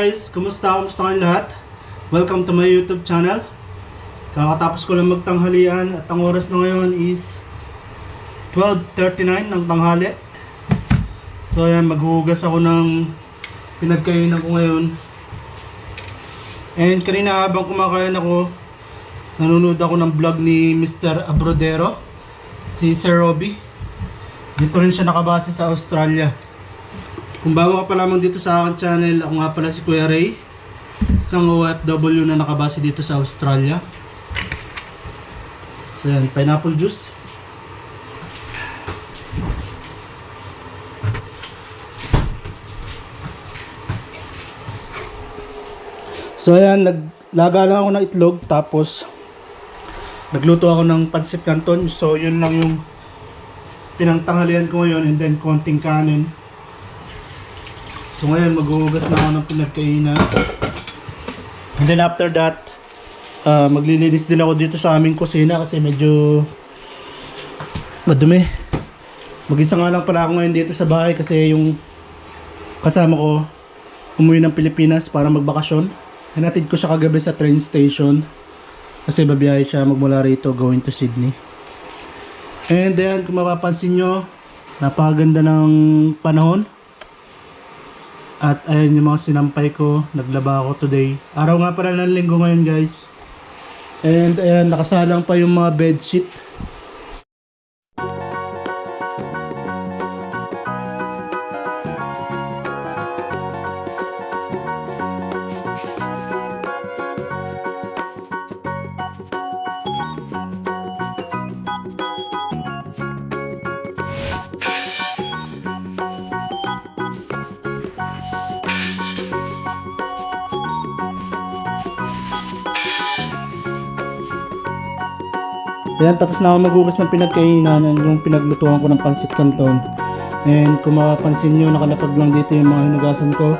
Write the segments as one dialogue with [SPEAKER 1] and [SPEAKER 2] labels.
[SPEAKER 1] guys, kumusta? Kumusta kayong lahat? Welcome to my YouTube channel. Kakatapos ko lang magtanghalian at ang oras na ngayon is 12:39 ng tanghali. So ayan, maghuhugas ako ng pinagkainan ko ngayon. And kanina habang kumakain ako, nanonood ako ng vlog ni Mr. Abrodero, si Sir Robbie. Dito rin siya nakabase sa Australia. Kung bago ka pa lamang dito sa aking channel, ako nga pala si Kuya Ray, isang OFW na nakabase dito sa Australia. So yan, pineapple juice. So ayan, naglaga lang ako ng itlog, tapos nagluto ako ng pancit canton. So yun lang yung pinangtanghalian ko ngayon, and then konting kanin. So ngayon maghuhugas na ako ng pinagkainan. And then after that, maglilinis din ako dito sa aming kusina kasi medyo madumi. Mag-isa nga lang pala ako ngayon dito sa bahay kasi yung kasama ko umuwi ng Pilipinas para magbakasyon. Hinatid ko siya kagabi sa train station kasi babiyahe siya magmula rito going to Sydney. And then kung mapapansin nyo, napakaganda ng panahon. At ayan yung mga sinampay ko, naglaba ako today. Araw nga pala ng linggo ngayon guys. And ayan, nakasalang pa yung mga bedsheet. Ayan, tapos na ako maghugas ng pinagkainan, yung pinaglutuan ko ng pancit canton. And kung mapapansin nyo, nakalapag lang dito yung mga hinugasan ko.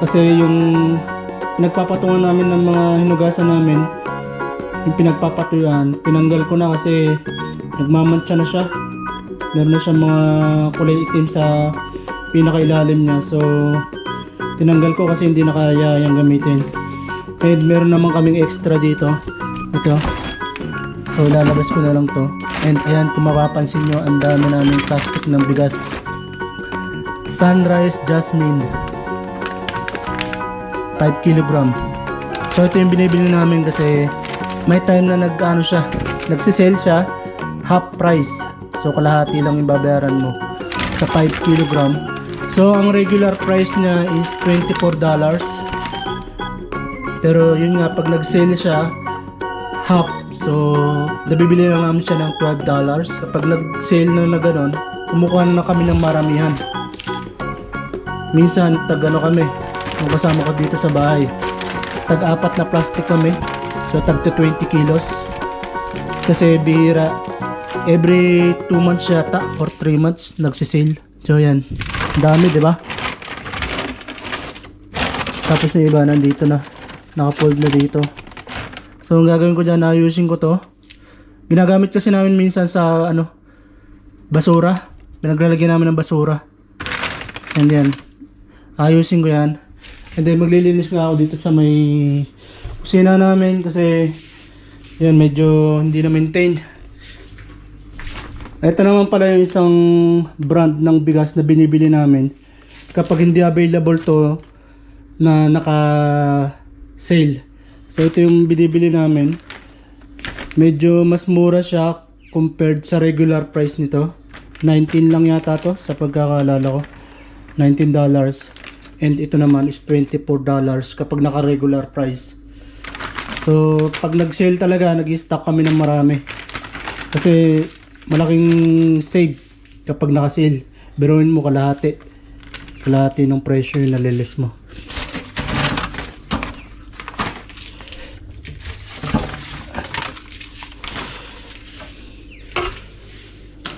[SPEAKER 1] Kasi yung pinagpapatungan namin ng mga hinugasan namin, yung pinagpapatuyuan, tinanggal ko na kasi nagmamantsa na siya. Meron na siyang mga kulay itim sa pinakailalim niya. So, tinanggal ko kasi hindi na kaya yung gamitin. And meron naman kaming extra dito. Ito. So lalabas ko na lang to. And ayan, kung mapapansin nyo, ang dami namin plastic ng bigas. Sunrise Jasmine 5 kg. So ito yung binibili namin kasi may time na nagsisale siya half price. So kalahati lang yung babayaran mo sa 5 kg. So ang regular price niya is $24. Pero yun nga, pag nag-sale siya half, so nabibili lang namin siya ng $12. Kapag nag-sale na gano'n, kumukuha na kami ng maramihan. Minsan tag-ano kami, yung kasama ko dito sa bahay, tag-apat na plastic kami, so tag-20 kilos. Kasi bihira, every 2 months yata or 3 months nagsisale. So yan, dami, di ba? Tapos yung iba nandito na, naka-fold na dito. So ang gagawin ko dyan, ayusin ko to. Ginagamit kasi namin minsan sa basura. Pinaglalagyan namin ng basura. And yan, ayusin ko yan. And then maglilinis nga ako dito sa may kusina namin kasi yan, medyo hindi na maintain. Ito naman pala yung isang brand ng bigas na binibili namin kapag hindi available to na naka sale. So ito yung binibili namin. Medyo mas mura siya compared sa regular price nito. 19 lang yata to sa pagkakaalala ko. $19. And ito naman is $24 kapag naka regular price. So pag nag-sale talaga, nag-stock kami ng marami. Kasi malaking save kapag naka-sale. Biruin mo kalahati ng presyo yung nalilis mo.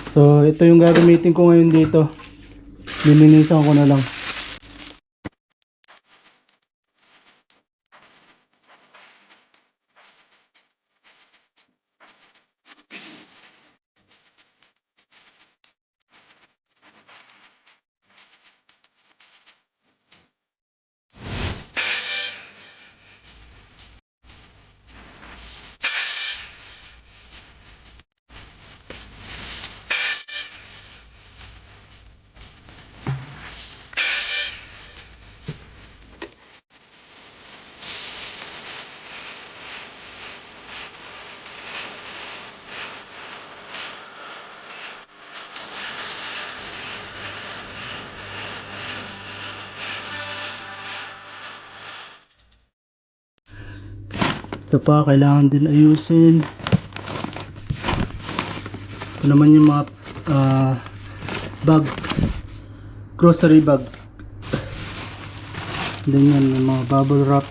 [SPEAKER 1] So ito yung gagamitin ko ngayon dito. Lilinisan ko na lang. Ito pa, kailangan din ayusin. Ito naman yung mga bag, grocery bag. Then yan, yung mga bubble wrap.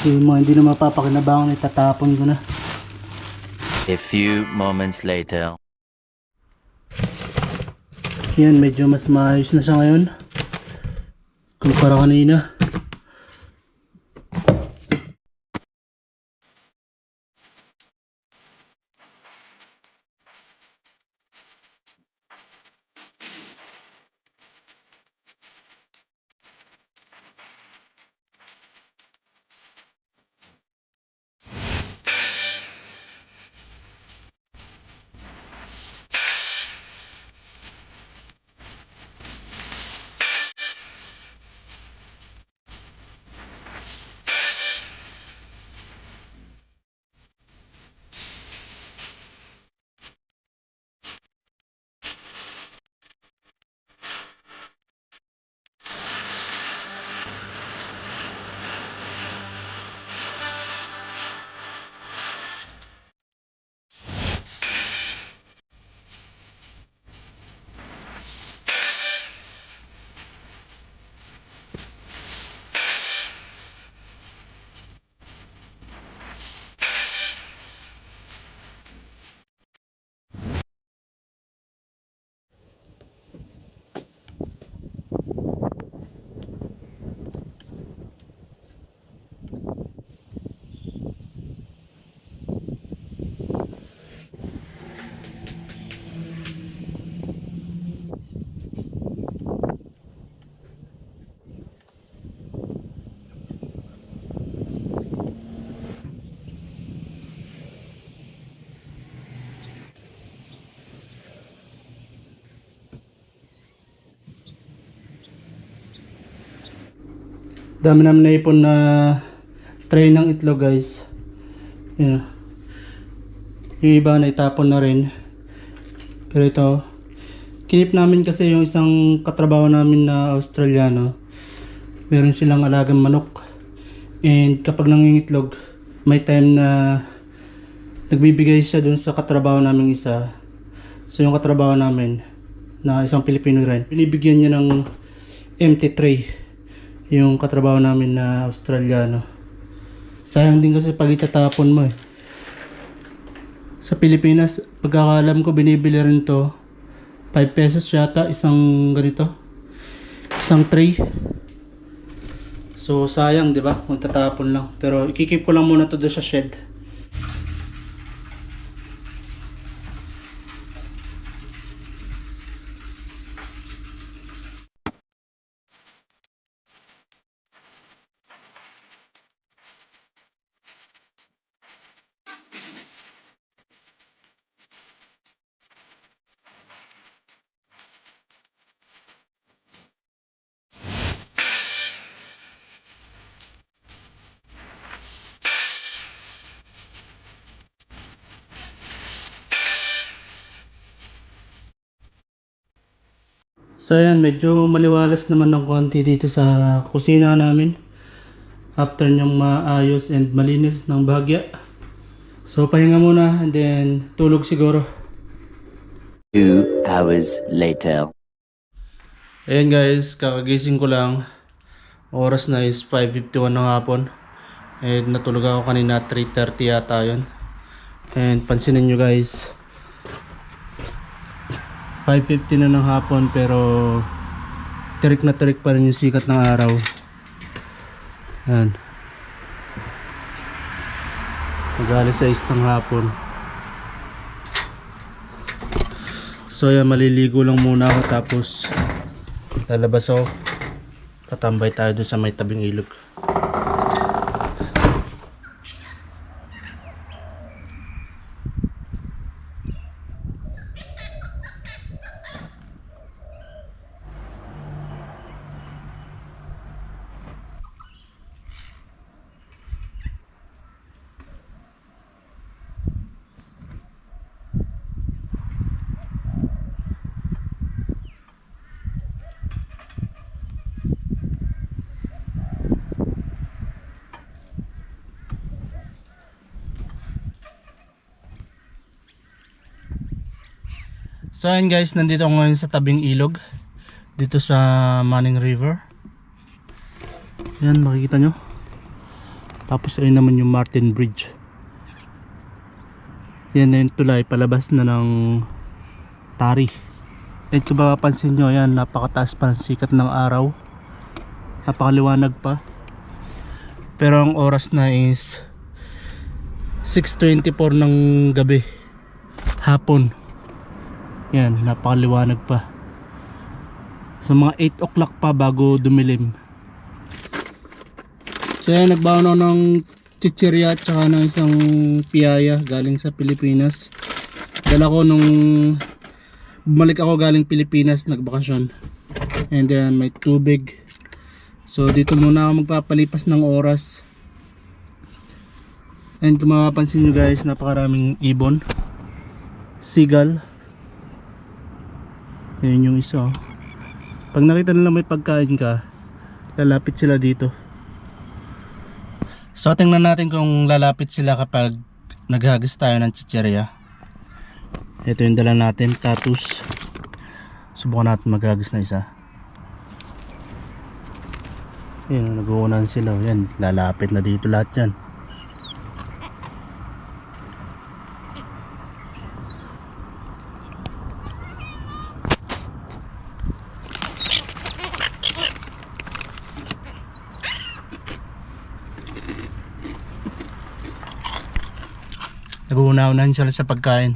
[SPEAKER 1] Yung mga hindi na mapapakinabangan, itatapon ko na.
[SPEAKER 2] A few moments later.
[SPEAKER 1] Yan, medyo mas maayos na siya ngayon kumpara kanina. Dami namin naipon na tray ng itlog, guys. Yeah. Yung iba na itapon na rin. Pero ito, kinip namin kasi yung isang katrabaho namin na Australiano. Meron silang alagang manok. And kapag nangingitlog, may time na nagbibigay siya dun sa katrabaho namin isa. So yung katrabaho namin na isang Pilipino rin, binibigyan niya ng empty tray yung katrabaho namin na Australiano. Sayang din kasi pag itatapon mo eh. Sa Pilipinas, pagkakalam ko binibili rin to 5 pesos yata isang ganito, isang tray. So sayang, di ba, kung tatapon lang. Pero ikikip ko lang muna to doon sa shed. So ayan, medyo maliwalas naman ng konti dito sa kusina namin after niyang maayos and malinis ng bahagya. So pahinga muna and then tulog siguro.
[SPEAKER 2] 2 hours later.
[SPEAKER 1] Ayan guys, kakagising ko lang. Oras na is 5:51 ng hapon. And natulog ako kanina 3:30 yata yun. And pansinin nyo guys, 5:50 na ng hapon pero tirik na tirik pa rin yung sikat ng araw. Ayan. Mag-alas 6 ng hapon. So yan, maliligo lang muna ako tapos lalabas ako. Tatambay tayo doon sa may tabing ilog. So ayun guys, nandito ako ngayon sa tabing ilog dito sa Manning River. Yan, makikita nyo. Tapos ayun naman yung Martin Bridge. Yan na yung tulay, palabas na ng Tari. At kung mapapansin nyo, yan, napakataas pa ng sikat ng araw. Napakaliwanag pa. Pero ang oras na is 6:24 ng gabi, hapon. Yan, napakaliwanag pa. So mga 8 o'clock pa bago dumilim. So yan, nagbaon ako ng chichirya at saka ng isang piyaya galing sa Pilipinas. Dala ko nung bumalik ako galing Pilipinas, nagbakasyon. And then may tubig. So dito muna ako magpapalipas ng oras. And kung mapapansin nyo guys, napakaraming ibon, seagull. Ayan yung isa. Pag nakita nila may pagkain ka, lalapit sila dito. So tingnan natin kung lalapit sila kapag naghagis tayo ng chichirya. Ito yung dala natin, tatus. Subukan natin maghagis na isa. Ayan, nag-uunan sila. Ayan, lalapit na dito lahat yan. Nag-uunahan sila sa pagkain.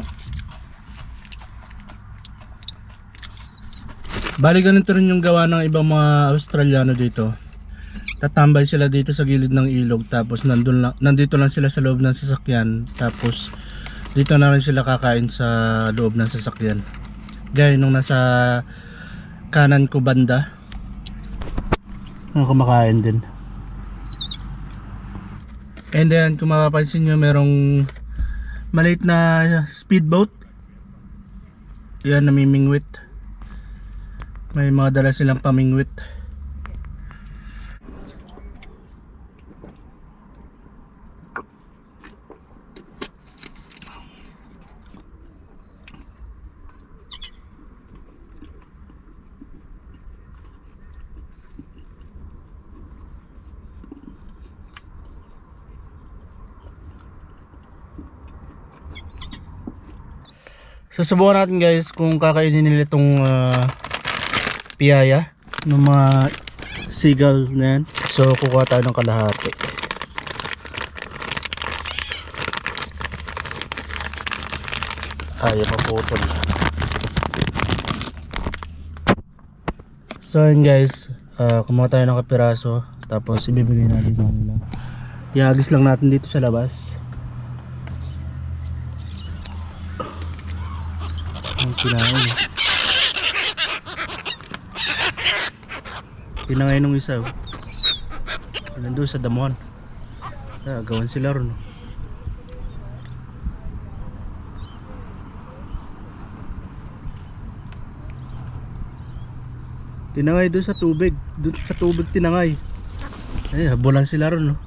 [SPEAKER 1] Bali ganito rin yung gawa ng ibang mga Australiano dito. Tatambay sila dito sa gilid ng ilog, tapos nandito lang sila sa loob ng sasakyan, tapos dito na rin sila kakain sa loob ng sasakyan. Gaya nung nasa kanan ko banda, kumakain din. And then kung mapapansin nyo, merong maliit na speedboat. Yan, namimingwit. May mga dala silang pamingwit. So subukan natin guys kung kakainin nila itong piyaya ng mga seagull na yan. So kukuha tayo ng kalahati. Ayaw maputol. So yun guys, kumuha tayo ng kapiraso, tapos ibibigay natin sa kanila. Ihagis lang natin dito sa labas. Ang kinain. Tinangay nung isa. Nandun sa damuhan. Gawan sila ron. Tinangay doon sa tubig. Doon sa tubig tinangay. Ay, habulan sila ron.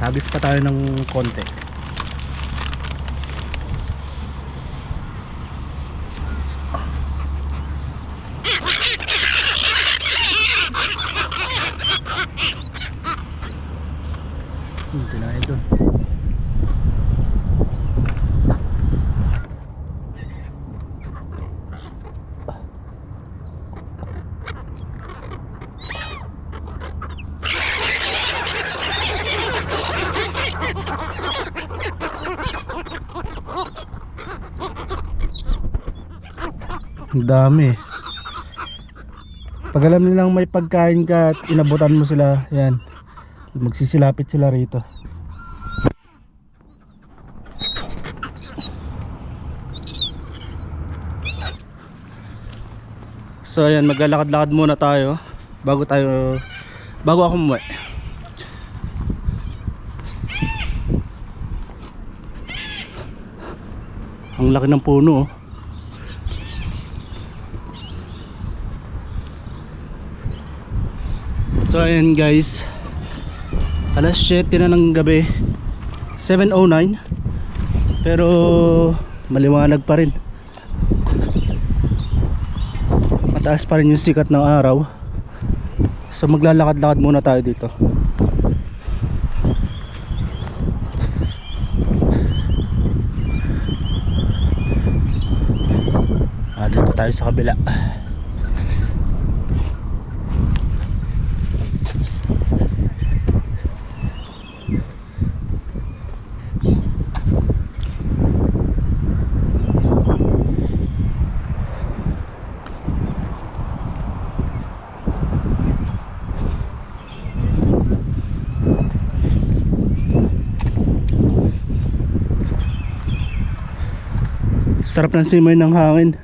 [SPEAKER 1] Hagis pa tayo ng konti. Tinangay doon. Ang dami. Pag alam nilang may pagkain ka at inabutan mo sila, yan, magsisilapit sila rito. So ayan, maglalakad-lakad muna tayo bago ako umuwi. Ang laki ng puno, oh. So ayan guys, alas 7 na ng gabi. 7:09 pero maliwanag pa rin, mataas pa rin yung sikat ng araw. So maglalakad-lakad muna tayo dito. Dito tayo sa kabila. Sarap ng simoy ng hangin.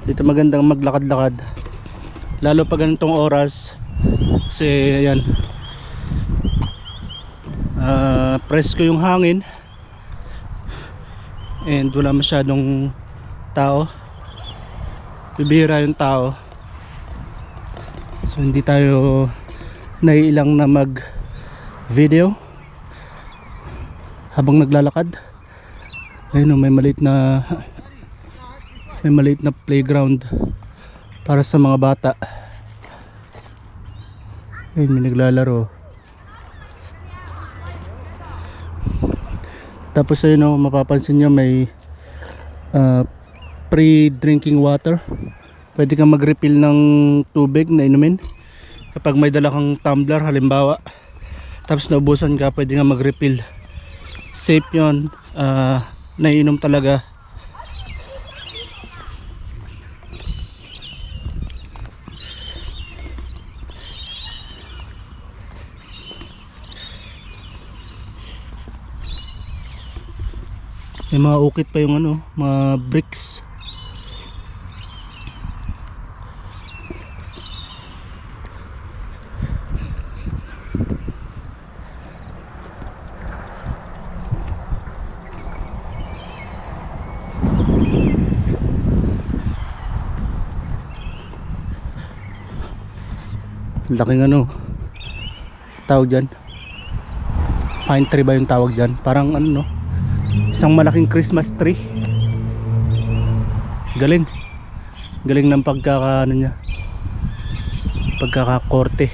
[SPEAKER 1] Dito magandang maglakad-lakad, lalo pag ganitong oras kasi ayan, presko yung hangin and wala masyadong tao, bibihira yung tao. So hindi tayo naiilang na mag video habang naglalakad. Ayun, may maliit na playground para sa mga bata. Ayun, may naglalaro. Tapos ayun, mapapansin nyo may free drinking water. Pwede kang mag-refill ng tubig na inumin kapag may dala kang tumbler halimbawa, tapos naubusan ka, pwede kang mag-refill. Safe yun, naiinom talaga. May mga ukit pa yung mga bricks. Laking tawag dyan, pine tree ba yung tawag dyan? Parang isang malaking Christmas tree. Galing ng niya, pagkakakorte,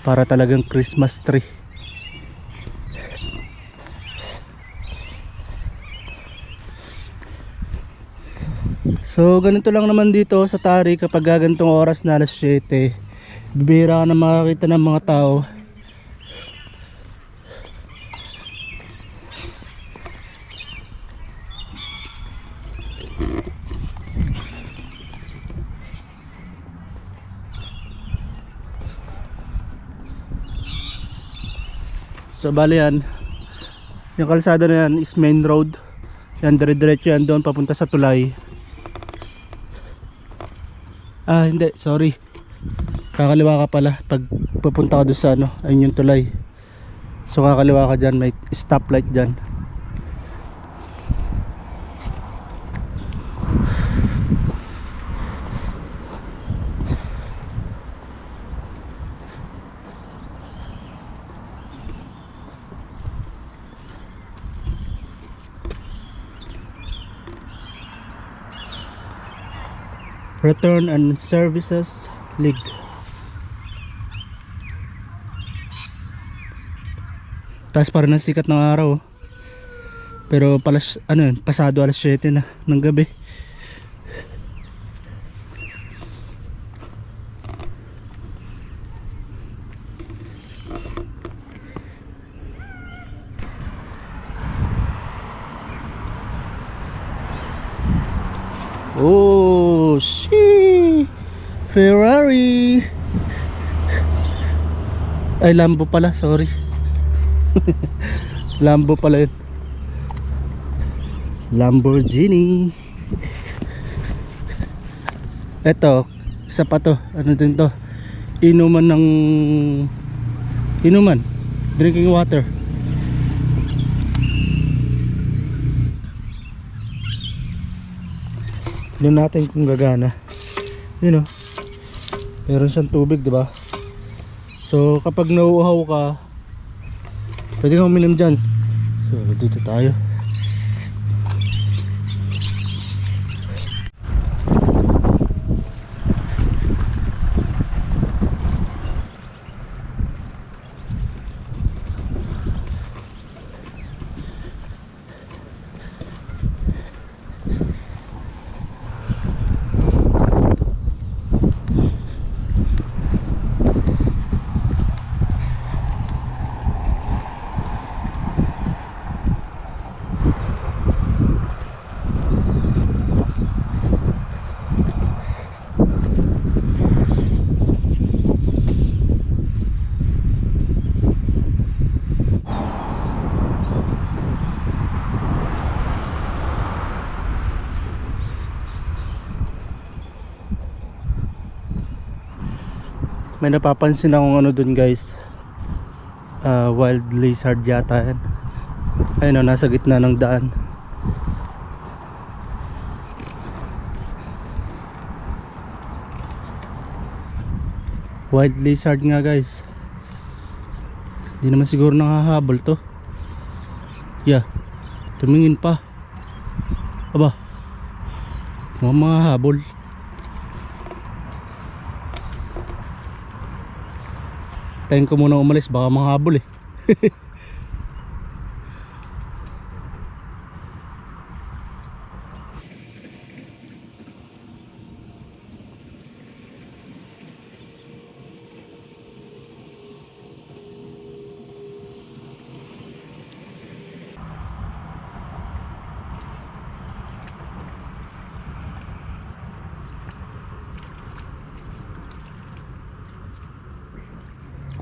[SPEAKER 1] para talagang Christmas tree. So ganito lang naman dito sa Tari kapag ganitong oras na alas 7. Bibihira ka na makakita ng mga tao. So bali yan, yung kalsada na yan is main road. Yan, dire-diretso yan doon papunta sa tulay. Hindi, sorry, kakaliwa ka pala pag papunta ka doon sa ayun yung tulay. So kakaliwa ka dyan, may stoplight dyan. Return and Services League. Taas para ng sikat ng araw, pero palas pasado alas 7 na ng gabi. Oh, shit! Ferrari! Ay, Lambo pala, sorry. Lambo pala yun. Lamborghini. Eto, isa pa to. Ano din to? Inuman, drinking water. Tignan natin kung gagana. Yun oh. Meron siyang tubig, di ba? So kapag nauuhaw ka, pwede kang uminom dyan. So dito tayo. May napapansin akong ano dun guys, wild lizard yata yan. Ayun o, nasa gitna ng daan. Wild lizard nga guys. Hindi naman siguro nakahabol to. Yeah, tumingin pa. Aba, mga habol. Tayin ko muna umalis, baka manghabol eh.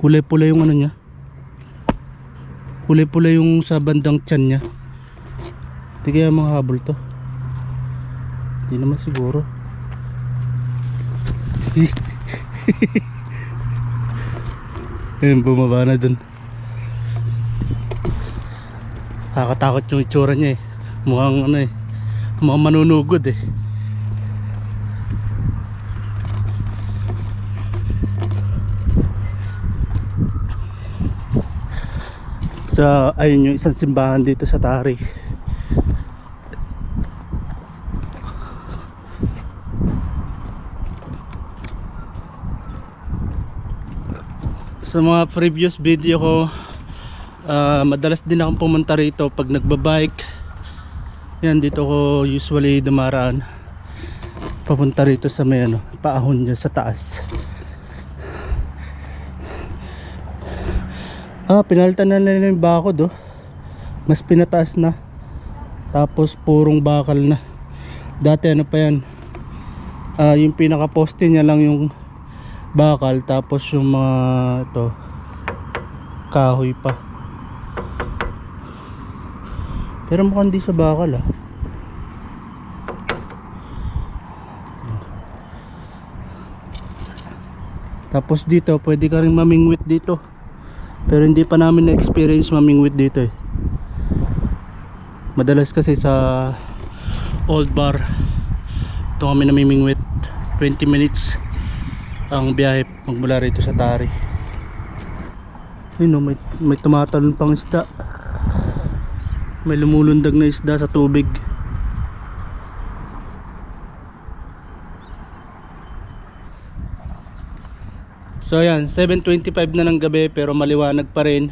[SPEAKER 1] Kulay-pula yung ano niya. Kulay-pula yung sa bandang tiyan niya. Hindi kaya mga habol to. Hindi naman siguro. Ayun, bumaba na dun. Nakakatakot yung itsura niya eh. Mukhang ano eh, mukhang manunugod eh. So ayun yung isang simbahan dito sa Tari. Sa mga previous video ko, madalas din akong pumunta rito pag nagbabike. Yan, dito ko usually dumaraan. Papunta rito sa may ano, paahon dyan sa taas. Pinalitan na nila yung bakod oh. Mas pinataas na. Tapos purong bakal na. Dati ano pa yan, yung pinaka poste niya lang yung bakal. Tapos yung mga ito, kahoy pa. Pero mukhang di sa bakal ah. Tapos dito pwede ka rin mamingwit dito. Pero hindi pa namin na-experience mamingwit dito eh. Madalas kasi sa Old Bar ito kami namimingwit. 20 minutes ang biyahe magmula rito sa Tari. Ayun, may tumatalon pang isda. May lumulundag na isda sa tubig. So ayan, 7:25 na ng gabi pero maliwanag pa rin.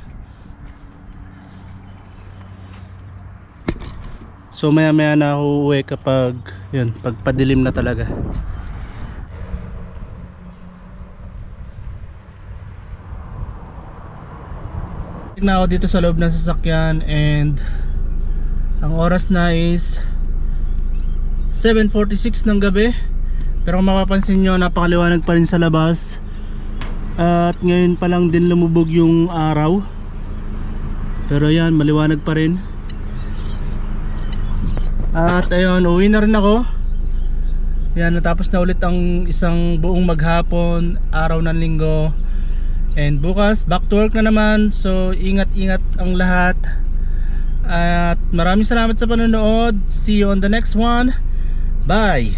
[SPEAKER 1] So maya maya na ako uuwi kapag yun, pagpadilim na talaga. Na ako dito sa loob ng sasakyan and ang oras na is 7:46 ng gabi. Pero kung mapapansin nyo, napakaliwanag pa rin sa labas. At ngayon pa lang din lumubog yung araw. Pero yan, maliwanag pa rin. At ayun, uwi na rin ako. Yan, natapos na ulit ang isang buong maghapon, araw ng linggo. And bukas, back to work na naman. So ingat-ingat ang lahat. At maraming salamat sa panonood. See you on the next one. Bye!